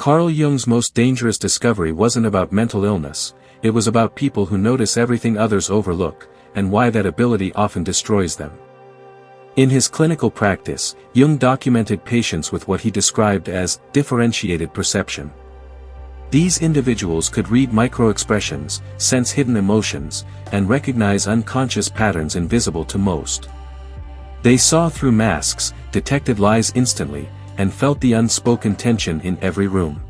Carl Jung's most dangerous discovery wasn't about mental illness, it was about people who notice everything others overlook, and why that ability often destroys them. In his clinical practice, Jung documented patients with what he described as differentiated perception. These individuals could read microexpressions, sense hidden emotions, and recognize unconscious patterns invisible to most. They saw through masks, detected lies instantly, and felt the unspoken tension in every room.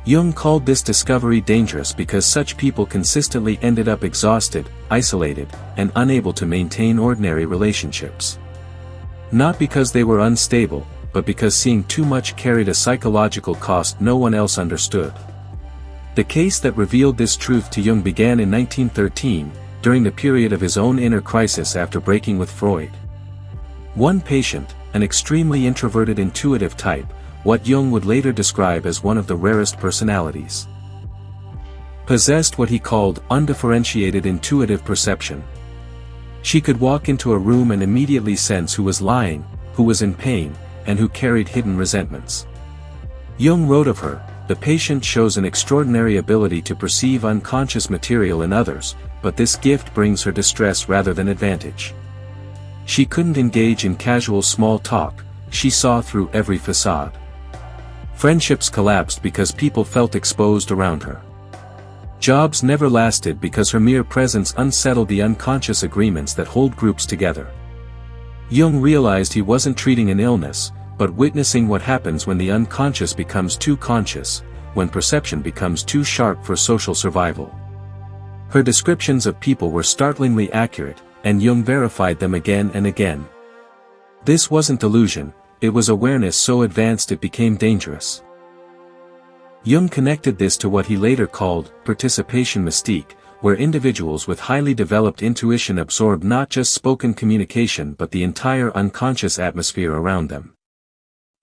Jung called this discovery dangerous because such people consistently ended up exhausted, isolated, and unable to maintain ordinary relationships. Not because they were unstable, but because seeing too much carried a psychological cost no one else understood. The case that revealed this truth to Jung began in 1913, during the period of his own inner crisis after breaking with Freud. One patient, an extremely introverted intuitive type, what Jung would later describe as one of the rarest personalities, possessed what he called undifferentiated intuitive perception. She could walk into a room and immediately sense who was lying, who was in pain, and who carried hidden resentments. Jung wrote of her, "The patient shows an extraordinary ability to perceive unconscious material in others, but this gift brings her distress rather than advantage. She couldn't engage in casual small talk, she saw through every facade. Friendships collapsed because people felt exposed around her. Jobs never lasted because her mere presence unsettled the unconscious agreements that hold groups together." Jung realized he wasn't treating an illness, but witnessing what happens when the unconscious becomes too conscious, when perception becomes too sharp for social survival. Her descriptions of people were startlingly accurate, and Jung verified them again and again. This wasn't delusion, it was awareness so advanced it became dangerous. Jung connected this to what he later called participation mystique, where individuals with highly developed intuition absorb not just spoken communication but the entire unconscious atmosphere around them.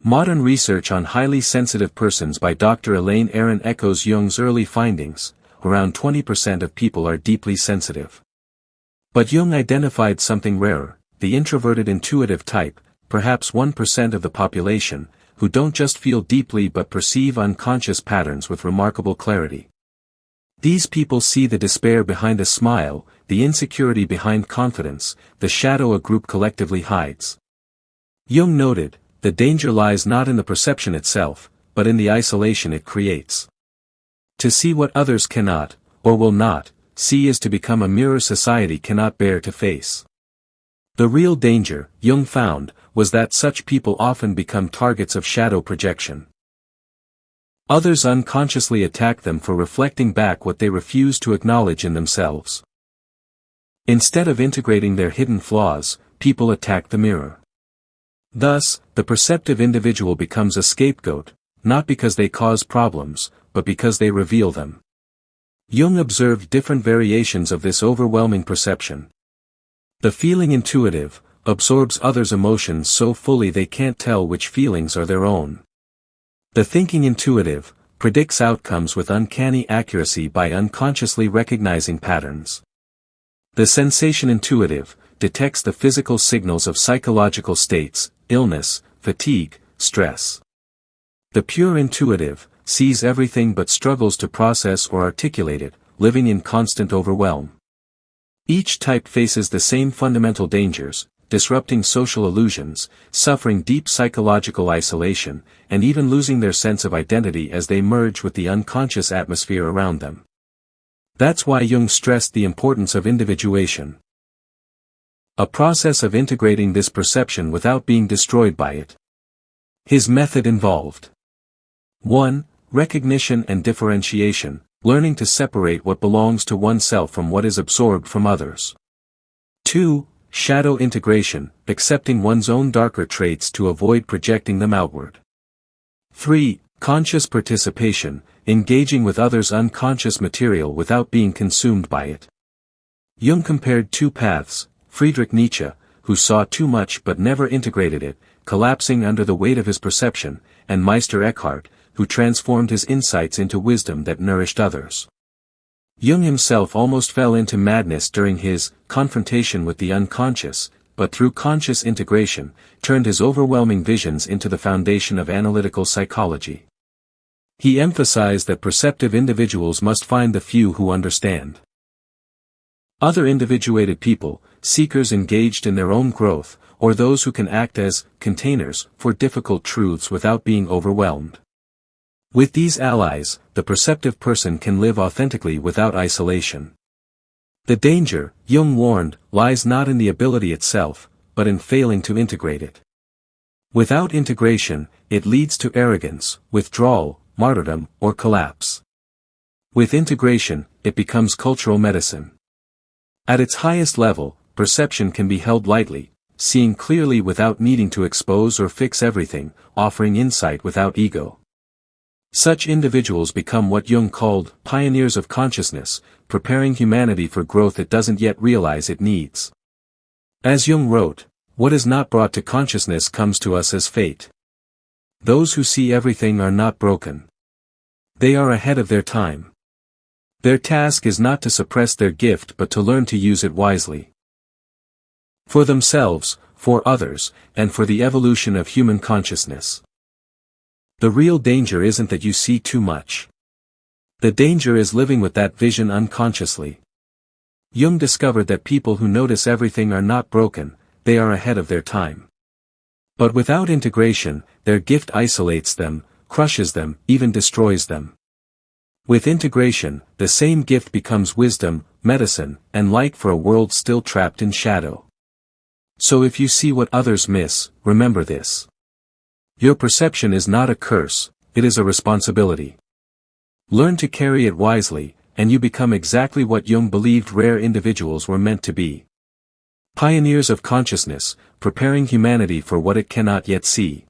Modern research on highly sensitive persons by Dr. Elaine Aron echoes Jung's early findings. Around 20% of people are deeply sensitive. But Jung identified something rarer, the introverted intuitive type, perhaps 1% of the population, who don't just feel deeply but perceive unconscious patterns with remarkable clarity. These people see the despair behind a smile, the insecurity behind confidence, the shadow a group collectively hides. Jung noted, the danger lies not in the perception itself, but in the isolation it creates. To see what others cannot, or will not, see is to become a mirror society cannot bear to face. The real danger, Jung found, was that such people often become targets of shadow projection. Others unconsciously attack them for reflecting back what they refuse to acknowledge in themselves. Instead of integrating their hidden flaws, people attack the mirror. Thus, the perceptive individual becomes a scapegoat, not because they cause problems, but because they reveal them. Jung observed different variations of this overwhelming perception. The feeling intuitive absorbs others' emotions so fully they can't tell which feelings are their own. The thinking intuitive predicts outcomes with uncanny accuracy by unconsciously recognizing patterns. The sensation intuitive detects the physical signals of psychological states, illness, fatigue, stress. The pure intuitive sees everything but struggles to process or articulate it, living in constant overwhelm. Each type faces the same fundamental dangers, disrupting social illusions, suffering deep psychological isolation, and even losing their sense of identity as they merge with the unconscious atmosphere around them. That's why Jung stressed the importance of individuation. A process of integrating this perception without being destroyed by it. His method involved 1. Recognition and differentiation, learning to separate what belongs to oneself from what is absorbed from others. 2. Shadow integration, accepting one's own darker traits to avoid projecting them outward. 3. Conscious participation, engaging with others' unconscious material without being consumed by it. Jung compared two paths, Friedrich Nietzsche, who saw too much but never integrated it, collapsing under the weight of his perception, and Meister Eckhart, who transformed his insights into wisdom that nourished others. Jung himself almost fell into madness during his confrontation with the unconscious, but through conscious integration, turned his overwhelming visions into the foundation of analytical psychology. He emphasized that perceptive individuals must find the few who understand. Other individuated people, seekers engaged in their own growth, or those who can act as containers for difficult truths without being overwhelmed. With these allies, the perceptive person can live authentically without isolation. The danger, Jung warned, lies not in the ability itself, but in failing to integrate it. Without integration, it leads to arrogance, withdrawal, martyrdom, or collapse. With integration, it becomes cultural medicine. At its highest level, perception can be held lightly, seeing clearly without needing to expose or fix everything, offering insight without ego. Such individuals become what Jung called pioneers of consciousness, preparing humanity for growth it doesn't yet realize it needs. As Jung wrote, "What is not brought to consciousness comes to us as fate. Those who see everything are not broken. They are ahead of their time. Their task is not to suppress their gift but to learn to use it wisely. For themselves, for others, and for the evolution of human consciousness." The real danger isn't that you see too much. The danger is living with that vision unconsciously. Jung discovered that people who notice everything are not broken, they are ahead of their time. But without integration, their gift isolates them, crushes them, even destroys them. With integration, the same gift becomes wisdom, medicine, and light for a world still trapped in shadow. So if you see what others miss, remember this. Your perception is not a curse, it is a responsibility. Learn to carry it wisely, and you become exactly what Jung believed rare individuals were meant to be. Pioneers of consciousness, preparing humanity for what it cannot yet see.